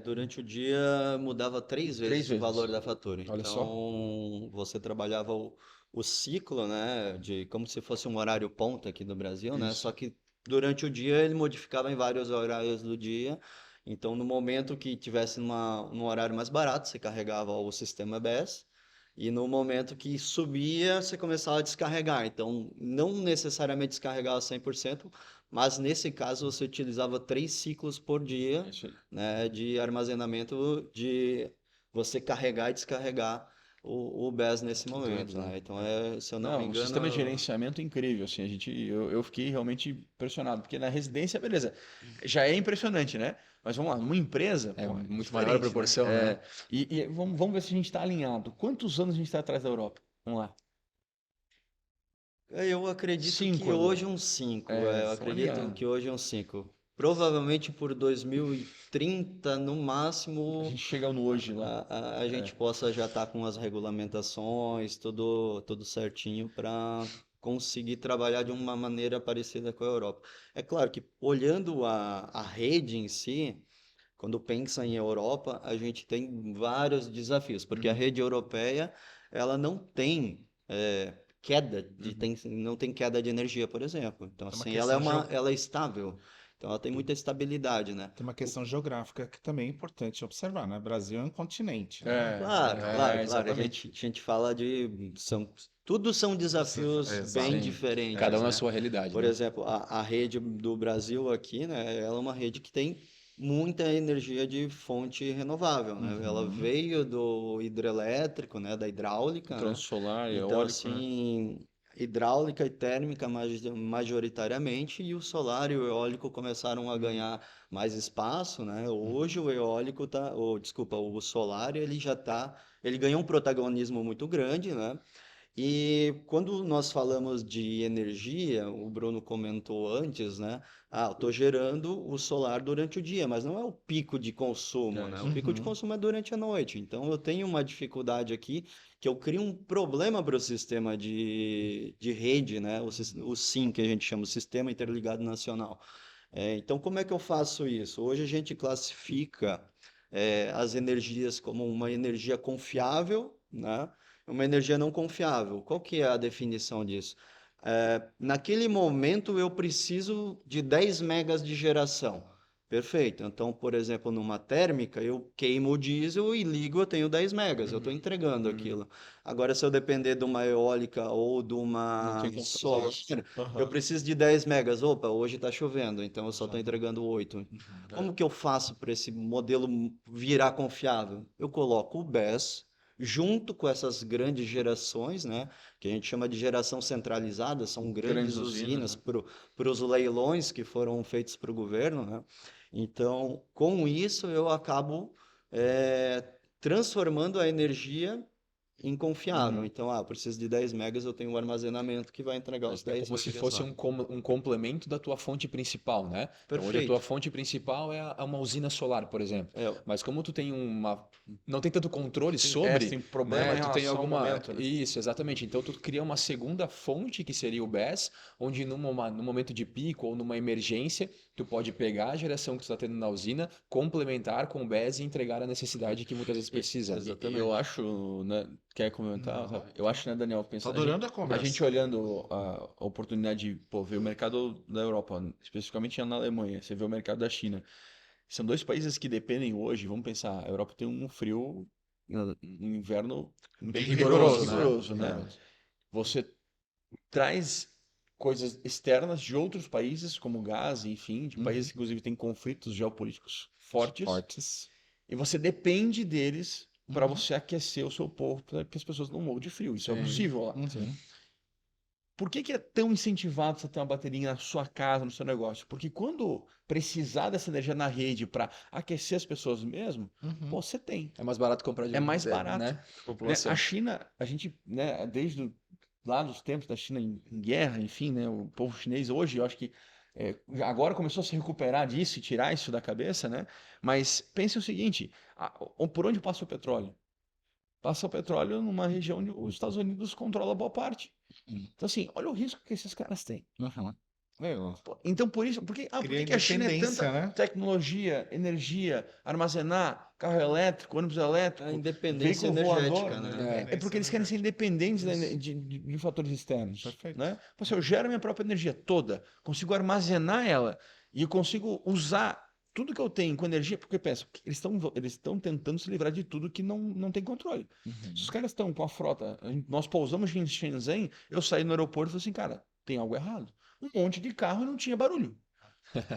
Durante o dia mudava 3 vezes o Vezes. valor da fatura. Olha só. Então, você trabalhava o ciclo, né, de como se fosse um horário ponta aqui no Brasil, né? Isso. Só que durante o dia ele modificava em vários horários do dia. Então, no momento que tivesse num horário mais barato, você carregava o sistema EBS. E no momento que subia, você começava a descarregar. Então, não necessariamente descarregava 100%, mas nesse caso você utilizava 3 ciclos por dia, É isso aí. né, de armazenamento, de você carregar e descarregar o BES nesse momento, né? Então, se eu não me Não, um engano, sistema de gerenciamento incrível, assim, eu fiquei realmente impressionado, porque na residência, beleza, já é impressionante, né? Mas vamos lá, numa empresa, É pô, muito diferente, maior a proporção, né? É, e vamos ver se a gente está alinhado. Quantos anos a gente está atrás da Europa? Vamos lá. eu acredito que 5 hoje agora. uns 5. É, Eu estamos acredito alinhados. que hoje uns 5. Provavelmente por 2030, no A máximo, gente chega no hoje lá. a gente possa já estar com as regulamentações, tudo certinho para conseguir trabalhar de uma maneira parecida com a Europa. É claro que olhando a rede em si, quando pensa em Europa, a gente tem vários desafios, porque a Uhum. rede europeia ela não tem queda não tem queda de energia, por exemplo. Então, É uma assim, questão ela é estável. Então, ela tem muita estabilidade, né? Tem uma questão geográfica que também é importante observar, né? Brasil é um continente, né? Claro, claro, claro. A exatamente. gente fala tudo são desafios bem Exato. diferentes, Cada um na né? sua realidade, Por né? exemplo, a rede do Brasil aqui, né? Ela é uma rede que tem muita energia de fonte renovável, né? Ela Uhum. veio do hidrelétrico, né? Da hidráulica, né? Transsolar, Então, eólico, né? assim, hidráulica e térmica majoritariamente, e o solar e o eólico começaram a ganhar mais espaço, né? Hoje o eólico desculpa, o solar ele já ele ganhou um protagonismo muito grande, né? E quando nós falamos de energia, o Bruno comentou antes, né? Ah, eu estou gerando o solar durante o dia, mas não é o pico de consumo, É né? isso. O pico de Uhum. consumo é durante a noite. Então eu tenho uma dificuldade aqui que eu crio um problema para o sistema de rede, né? O SIM, que a gente chama, o Sistema Interligado Nacional. Então, como é que eu faço isso? Hoje a gente classifica as energias como uma energia confiável, né? Uma energia não confiável. Qual que é a definição disso? Naquele momento eu preciso de 10 megas de geração. Perfeito. Então, por exemplo, numa térmica, eu queimo o diesel e ligo, eu tenho 10 megas, eu estou Uhum. entregando Uhum. aquilo. Agora, se eu depender de uma eólica ou de Não uma tem como solar, fazer. eu Aham. preciso de 10 megas. Opa, hoje está chovendo, então eu só estou entregando 8. É. Como que eu faço para esse modelo virar confiável? Eu coloco o BESS junto com essas grandes gerações, né, que a gente chama de geração centralizada, são Grandes grandes usinas, usinas né? para os leilões que foram feitos para o governo, né? Então, com isso, eu acabo transformando a energia em confiável. Uhum. Então, eu preciso de 10 megas, eu tenho um armazenamento que vai entregar os É 10 como se megas fosse lá. um complemento da tua fonte principal, né? Então, hoje a tua Perfeito. fonte principal é uma usina solar, por exemplo. É, Mas como tu tem não tem tanto controle Você sobre, tem problema né? em Tu tem relação ao alguma... momento, né? Isso, exatamente. Então, tu cria uma segunda fonte, que seria o BESS, onde num momento de pico ou numa emergência, tu pode pegar a geração que tu está tendo na usina, complementar com o BESS e entregar a necessidade que muitas vezes precisa. Eu exatamente. acho, né, quer comentar, Não, Rafa? Eu acho, né, Daniel, tô pensando, adorando a a gente conversa. olhando a oportunidade de, pô, ver o mercado da Europa, especificamente na Alemanha, você vê o mercado da China. São dois países que dependem hoje, vamos pensar, a Europa tem um frio, um inverno Bem bem rigoroso, né? rigoroso, né? Rigoroso. Você traz coisas externas de outros países, como gás, enfim, de Uhum. países que inclusive têm conflitos geopolíticos fortes, Fortes. e você depende deles para Uhum. você aquecer o seu povo, para que as pessoas não morram de frio. Isso é Sim, possível lá. Uhum. sim. Por que que é tão incentivado você ter uma bateria na sua casa, no seu negócio? Porque quando precisar dessa energia na rede para aquecer as pessoas mesmo, Uhum. pô, você tem. É mais barato comprar É mais barato, né? né? A População. China, a gente, né, lá dos tempos da China em guerra, enfim, né, o povo chinês hoje, eu acho que agora começou a se recuperar disso e tirar isso da cabeça, né? Mas pense o seguinte, por onde passa o petróleo? Passa o petróleo numa região onde os Estados Unidos controla boa parte. Então, assim, olha o risco que esses caras têm. Uhum. Meu, Pô, então, por cria que que a China é tanta independência, né? tecnologia, energia, armazenar, carro elétrico, ônibus A elétrico, independência veículo voador? energética, né? É. É porque Independência eles querem ser energética. independentes Isso. de fatores externos, Perfeito. né? Então, assim, eu gero minha própria energia toda, consigo armazenar ela e eu consigo usar tudo que eu tenho com energia, porque pensa, eles estão tentando se livrar de tudo que não tem controle. Se os Uhum. caras estão com a frota, nós pousamos em Shenzhen, eu saí no aeroporto e falei assim, cara, tem algo errado. Um monte de carro e não tinha barulho.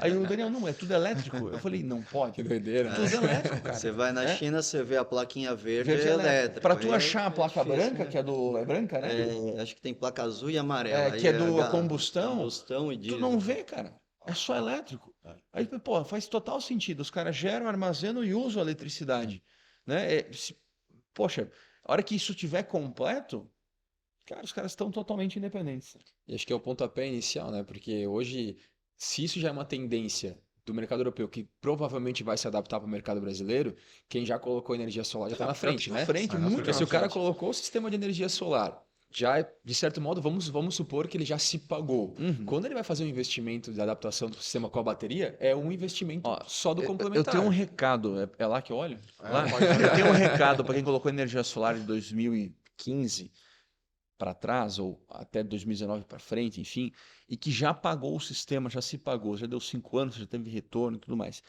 Aí o Daniel, não, é tudo elétrico. Eu falei, não Que pode. doideira, né? Tudo elétrico, Você cara. vai na É, China, você vê a plaquinha verde, verde é e elétrico. Para elétrico. tu Aí achar a é placa difícil, branca, né? que é branca, né? Acho que tem placa azul e amarela. Que Aí é é do a combustão, combustão e tu não diesel. vê, cara. É só elétrico. É. Aí, pô, faz total sentido. Os caras geram, armazenam e usam a eletricidade, né? Poxa, a hora que isso tiver completo, cara, os caras estão totalmente independentes. E acho que é o pontapé inicial, né? Porque hoje, se isso já é uma tendência do mercado europeu que provavelmente vai se adaptar para o mercado brasileiro, quem já colocou energia solar já está na Já tá frente, na né? frente, Sai na muito Porque se na o cara frente. frente. colocou o sistema de energia solar, já, de certo modo, vamos supor que ele já se pagou. Uhum. Quando ele vai fazer um investimento de adaptação do sistema com a bateria, é um investimento Ó, só do eu tenho um complementar. recado, é lá que eu olho? É, Lá? pode Eu tenho um olhar. recado para quem colocou energia solar de 2015 para trás, ou até 2019 para frente, enfim, e que já pagou o sistema, já se pagou, já deu 5 anos, já teve retorno e tudo mais.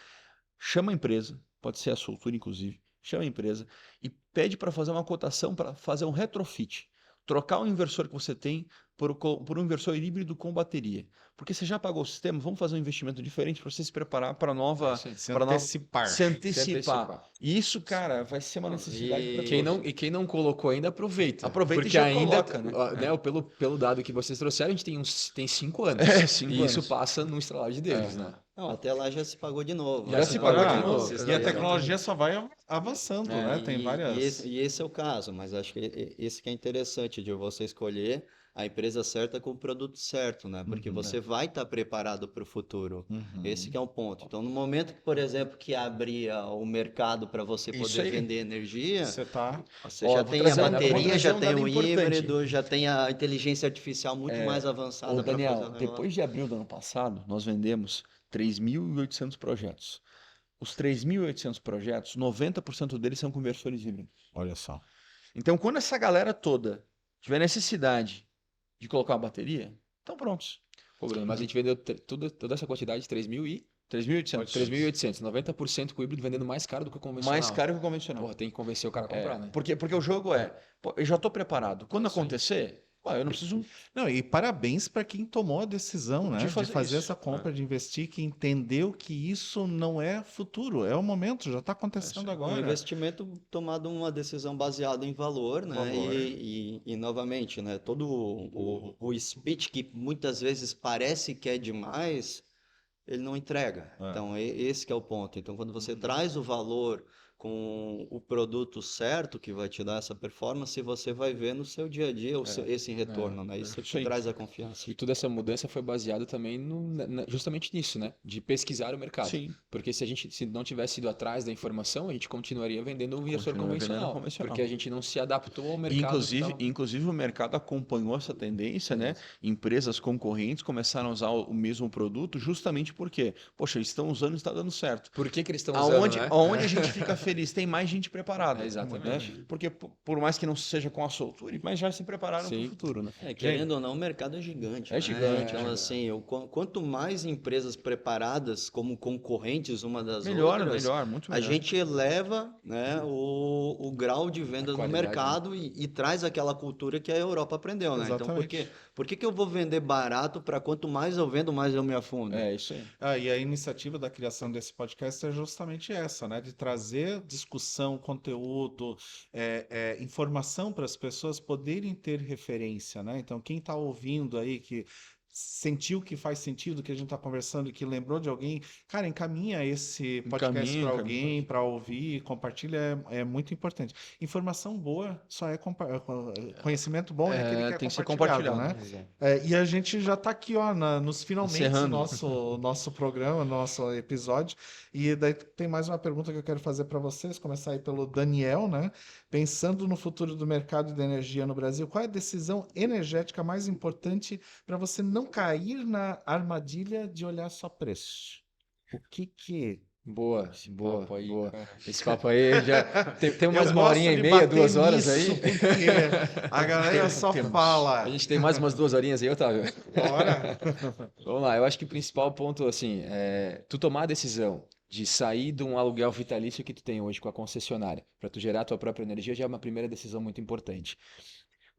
Chama a empresa, pode ser a Soltura, inclusive, chama a empresa e pede para fazer uma cotação para fazer um retrofit. Trocar o inversor que você tem por um inversor híbrido com bateria. Porque você já pagou o sistema, vamos fazer um investimento diferente para você se preparar para a nova, Se para nova, antecipar. se antecipar. E isso, cara, vai ser uma Não, necessidade para Quem não colocou ainda, aproveita. Aproveita e Porque já ainda, coloca, né? ó, né, pelo dado que vocês trouxeram, a gente tem 5 anos. É, 5 E isso anos. passa no estralar de dedos, né? Não, até lá já se pagou de novo. Já né? se pagou de Ah, novo, e a Exatamente. tecnologia só vai avançando, É, né? Tem várias. e esse é o caso, mas acho que esse que é interessante de você escolher a empresa certa com o produto certo, né? Porque você vai estar preparado para o futuro. Esse que é o ponto. Então, no momento que, por exemplo, que abrir o mercado para você Isso poder aí. vender energia, Você tá. você Ó, já vou tem a trazer bateria, já um tem dado o importante. híbrido, já tem a inteligência artificial muito mais avançada Ô, para fazer Daniel, o negócio. depois de abril do ano passado, nós vendemos 3.800 projetos. Os 3.800 projetos, 90% deles são conversores híbridos. Olha só. Então, quando essa galera toda tiver necessidade de colocar uma bateria, estão prontos. Pô, Bruno, mas a gente vendeu toda essa quantidade de 3.800. 3.800, 90% com o híbrido vendendo mais caro do que o convencional. Mais caro que o convencional. Porra, tem que convencer o cara a comprar, né? Porque o jogo pô, eu já estou preparado. Quando acontecer, pô, eu não preciso. Não, e parabéns para quem tomou a decisão, né, De de fazer fazer isso. essa compra, de investir, que entendeu que isso não é futuro, é o momento, já está acontecendo Um agora. investimento tomado uma decisão baseada em valor, né? Valor. E novamente, né? Todo o speech que muitas vezes parece que é demais, ele não entrega. É. Então, esse que é o ponto. Então, quando você traz o valor com o produto certo que vai te dar essa performance, você vai ver no seu dia a dia esse retorno, né? Isso Isso aí. que traz a confiança. E toda essa mudança foi baseada também justamente nisso, né? De pesquisar o mercado. Sim. Porque se não tivesse ido atrás da informação, a gente continuaria vendendo um inversor Continua vendendo convencional. convencional. Porque a gente não se adaptou ao mercado. Inclusive o mercado acompanhou essa tendência, né? Empresas concorrentes começaram a usar o mesmo produto justamente porque, poxa, eles estão usando e está dando certo. Por que eles estão usando, Aonde, né? aonde a gente fica feliz, tem mais gente preparada. É, exatamente. Né? Porque por mais que não seja com a soltura, mas já se prepararam para o Sim. futuro, né? Querendo ou não, o mercado é gigante. É né? gigante, Então, é. assim, quanto mais empresas preparadas como concorrentes uma das Melhor, outras, muito a melhor. gente eleva, né, o grau de vendas no qualidade, mercado e traz aquela cultura que a Europa aprendeu, né? Então, Exatamente. por que eu vou vender barato para quanto mais eu vendo, mais eu me afundo? É isso aí. E a iniciativa da criação desse podcast é justamente essa, né? De trazer discussão, conteúdo, informação para as pessoas poderem ter referência, né? Então, quem está ouvindo aí que sentiu que faz sentido que a gente está conversando e que lembrou de alguém, cara, encaminha esse podcast para alguém, para ouvir, compartilha, é muito importante. Informação boa só é conhecimento bom, é aquele que é tem que ser compartilhado, compartilhado. né? E a gente já está aqui, ó, nos finalmente do Encerrando. nosso programa, nosso episódio. E daí tem mais uma pergunta que eu quero fazer para vocês, começar aí pelo Daniel, né? Pensando no futuro do mercado de energia no Brasil, qual é a decisão energética mais importante para você não cair na armadilha de olhar só preço? O que Boa. papo aí, cara. Esse papo aí já tem mais Eu uma gosto horinha e de meia, bater 2 horas nisso, aí. porque a galera só fala. A gente tem mais umas 2 horinhas aí, Otávio. Bora. Vamos lá, eu acho que o principal ponto, assim, é tu tomar a decisão de sair de um aluguel vitalício que tu tem hoje com a concessionária, para tu gerar a tua própria energia, já é uma primeira decisão muito importante.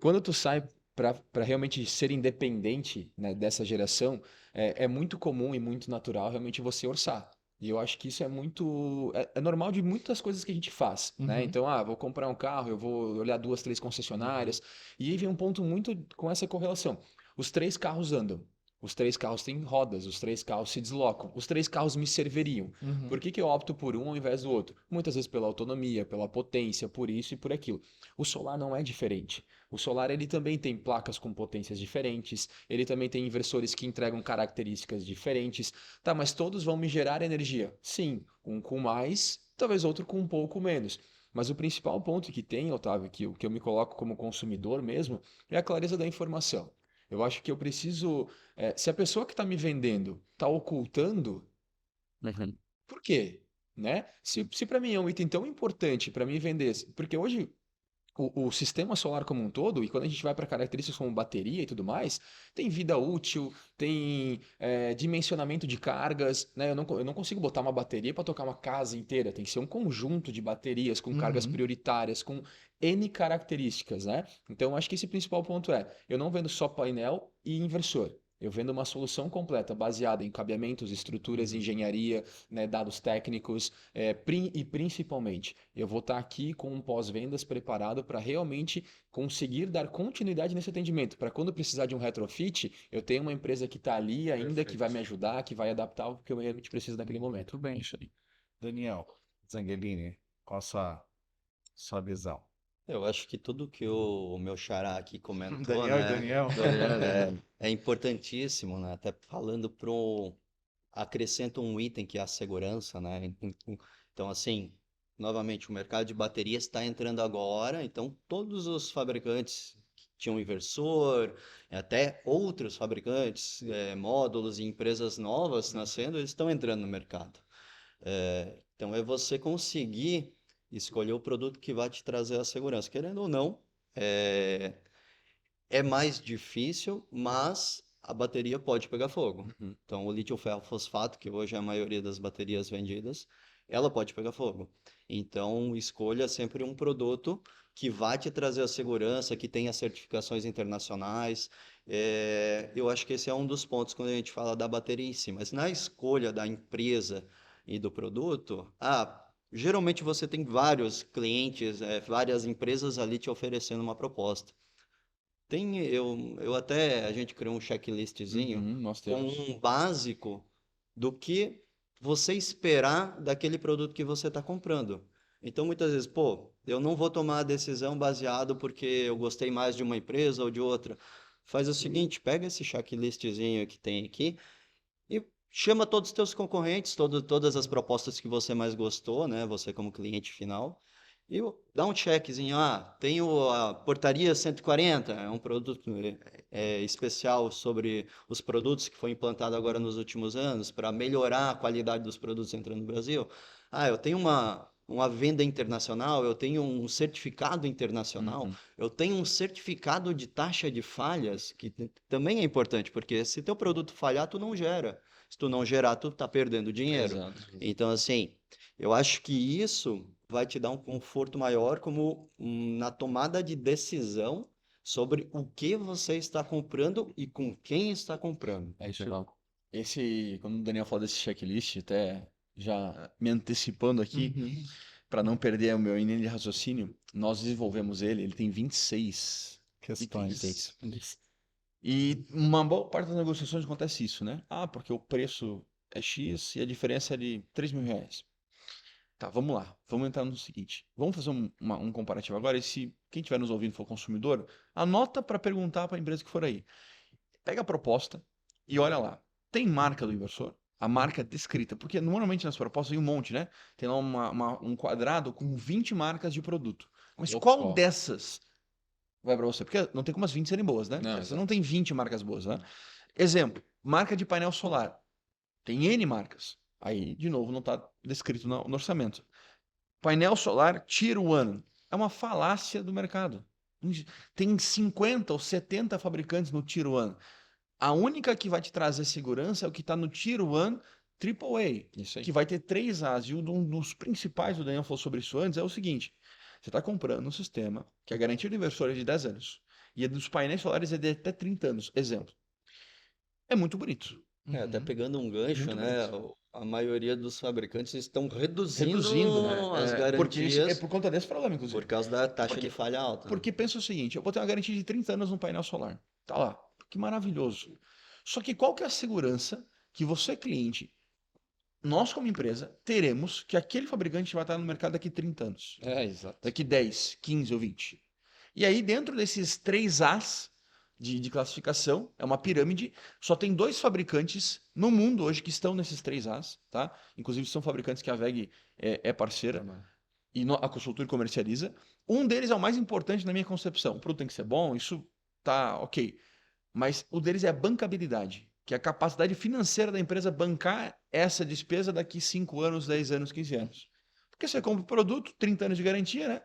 Quando tu sai para realmente ser independente, né, dessa geração, é muito comum e muito natural realmente você orçar. E eu acho que isso é muito. É normal de muitas coisas que a gente faz, né? Uhum. Então, vou comprar um carro, eu vou olhar 2, 3 concessionárias. E aí vem um ponto muito com essa correlação. Os 3 carros andam. Os 3 carros têm rodas, os 3 carros se deslocam, os 3 carros me serviriam. Uhum. Por que eu opto por um ao invés do outro? Muitas vezes pela autonomia, pela potência, por isso e por aquilo. O solar não é diferente. O solar ele também tem placas com potências diferentes, ele também tem inversores que entregam características diferentes. Tá, mas todos vão me gerar energia? Sim, um com mais, talvez outro com um pouco menos. Mas o principal ponto que tem, Otávio, que eu me coloco como consumidor mesmo, é a clareza da informação. Eu acho que eu preciso. Se a pessoa que está me vendendo está ocultando, por quê? Né? Se para mim é um item tão importante para mim vender. Porque hoje o sistema solar como um todo, e quando a gente vai para características como bateria e tudo mais, tem vida útil, tem dimensionamento de cargas, né? Eu não consigo botar uma bateria para tocar uma casa inteira, tem que ser um conjunto de baterias com cargas Uhum. prioritárias, com N características, né? Então, acho que esse principal ponto eu não vendo só painel e inversor. Eu vendo uma solução completa, baseada em cabeamentos, estruturas, engenharia, né, dados técnicos, e principalmente eu vou estar aqui com um pós-vendas preparado para realmente conseguir dar continuidade nesse atendimento. Para quando precisar de um retrofit, eu tenho uma empresa que está ali ainda, que vai me ajudar, que vai adaptar o que eu realmente preciso naquele momento. Muito bem. É isso aí. Daniel Zangelini, qual a sua visão? Eu acho que tudo que o meu xará aqui comentou, Daniel e né, Daniel. é importantíssimo, né? Até falando acrescenta um item que é a segurança, né? Então, assim, novamente, o mercado de baterias está entrando agora, então todos os fabricantes que tinham inversor, até outros fabricantes, módulos e empresas novas nascendo, eles estão entrando no mercado. Então, é você conseguir escolher o produto que vai te trazer a segurança. Querendo ou não, é, é mais difícil, mas a bateria pode pegar fogo. Uhum. Então, o lítio ferro fosfato, que hoje é a maioria das baterias vendidas, ela pode pegar fogo. Então, escolha sempre um produto que vai te trazer a segurança, que tenha certificações internacionais. Eu acho que esse é um dos pontos quando a gente fala da bateria em si. Mas na escolha da empresa e do produto, geralmente você tem vários clientes, várias empresas ali te oferecendo uma proposta. A gente criou um checklistzinho Uhum, nós com temos. um básico do que você esperar daquele produto que você está comprando. Então, muitas vezes, pô, eu não vou tomar a decisão baseado porque eu gostei mais de uma empresa ou de outra. Faz o seguinte, pega esse checklistzinho que tem aqui e chama todos os teus concorrentes, todas as propostas que você mais gostou, né? Você como cliente final. E dá um checkzinho, tenho a Portaria 140, é um produto especial sobre os produtos que foi implantado agora nos últimos anos para melhorar a qualidade dos produtos entrando no Brasil. Eu tenho uma venda internacional, eu tenho um certificado internacional, Uhum. eu tenho um certificado de taxa de falhas, que também é importante, porque se teu produto falhar, tu não gera. Se tu não gerar, tu tá perdendo dinheiro. Exato. Então, assim, eu acho que isso vai te dar um conforto maior como na tomada de decisão sobre o que você está comprando e com quem está comprando. É isso aí. Quando o Daniel falou desse checklist, até já me antecipando aqui, Uhum. para não perder o meu linha de raciocínio, nós desenvolvemos ele tem 26 Questões. itens. E uma boa parte das negociações acontece isso, né? Porque o preço é X e a diferença é de R$ 3.000. Tá, vamos lá. Vamos entrar no seguinte. Vamos fazer um comparativo agora. E se quem estiver nos ouvindo for consumidor, anota para perguntar para a empresa que for aí. Pega a proposta e olha lá. Tem marca do inversor? A marca descrita. Porque normalmente nas propostas tem um monte, né? Tem lá um quadrado com 20 marcas de produto. Mas qual Opa. dessas vai para você? Porque não tem como as 20 serem boas, né? Não, Você exato. não tem 20 marcas boas, né? Exemplo, marca de painel solar. Tem N marcas. Aí, de novo, não está descrito no orçamento. Painel solar Tier 1. É uma falácia do mercado. Tem 50 ou 70 fabricantes no Tier 1. A única que vai te trazer segurança é o que está no Tier 1 AAA, Isso aí. que vai ter 3 As. E um dos principais, o Daniel falou sobre isso antes, é o seguinte. Você está comprando um sistema que a garantia do inversor é de 10 anos. E a dos painéis solares é de até 30 anos. Exemplo. É muito bonito. Até Uhum. pegando um gancho, Muito né? bonito. A maioria dos fabricantes estão reduzindo Reduzindo, né? as Porque é garantias por conta desse problema, por inclusive. causa da taxa de Porque, falha alta, né? porque pensa o seguinte, eu vou ter uma garantia de 30 anos no painel solar. Tá lá. Que maravilhoso. Só que qual que é a segurança que você, cliente, nós como empresa, teremos que aquele fabricante vai estar no mercado daqui 30 anos? Exato. Daqui 10, 15 ou 20. E aí, dentro desses 3 As de classificação, é uma pirâmide, só tem 2 fabricantes no mundo hoje que estão nesses 3 As, tá? Inclusive são fabricantes que a WEG é parceira e a consultora comercializa. Um deles é o mais importante na minha concepção. O produto tem que ser bom, isso tá ok. Mas o deles é a bancabilidade, que é a capacidade financeira da empresa bancar essa despesa daqui 5 anos, 10 anos, 15 anos. Porque você compra o produto, 30 anos de garantia, né?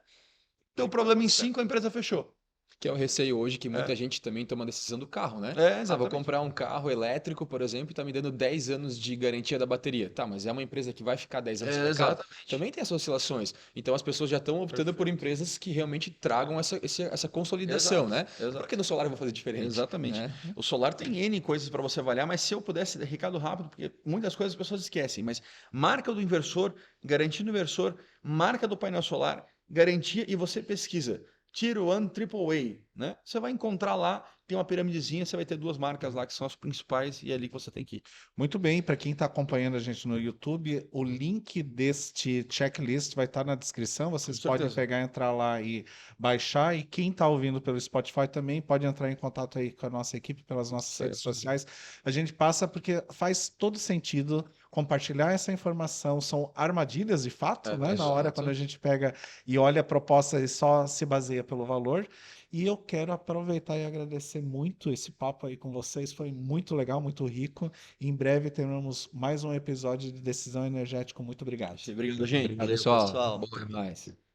Deu problema em 5, a empresa fechou. Que é o receio hoje que muita gente também toma a decisão do carro, né? É, Vou exatamente. comprar um carro elétrico, por exemplo, e tá me dando 10 anos de garantia da bateria. Tá, mas é uma empresa que vai ficar 10 anos no mercado? Exatamente. Também tem essas oscilações. Então as pessoas já estão optando por empresas que realmente tragam essa consolidação, Exato, né? exato. Porque no solar eu vou fazer diferente. Exatamente. Né? O solar tem N coisas para você avaliar, mas se eu pudesse, recado rápido, porque muitas coisas as pessoas esquecem, mas marca do inversor, garantia do inversor, marca do painel solar, garantia e você pesquisa. Tier 1 AAA, né? Você vai encontrar lá, tem uma piramidezinha, você vai ter 2 marcas lá que são as principais e é ali que você tem que ir. Muito bem, para quem está acompanhando a gente no YouTube, o link deste checklist vai estar na descrição. Vocês Com podem certeza. pegar, entrar lá e baixar. E quem está ouvindo pelo Spotify também pode entrar em contato aí com a nossa equipe pelas nossas redes sociais. A gente passa porque faz todo sentido compartilhar essa informação. São armadilhas de fato, né? Na hora quando a gente pega e olha a proposta e só se baseia pelo valor. E eu quero aproveitar e agradecer muito esse papo aí com vocês. Foi muito legal, muito rico. Em breve teremos mais um episódio de Decisão Energética. Muito obrigado. Obrigado, gente. Valeu, Pessoal. pessoal. Bom demais.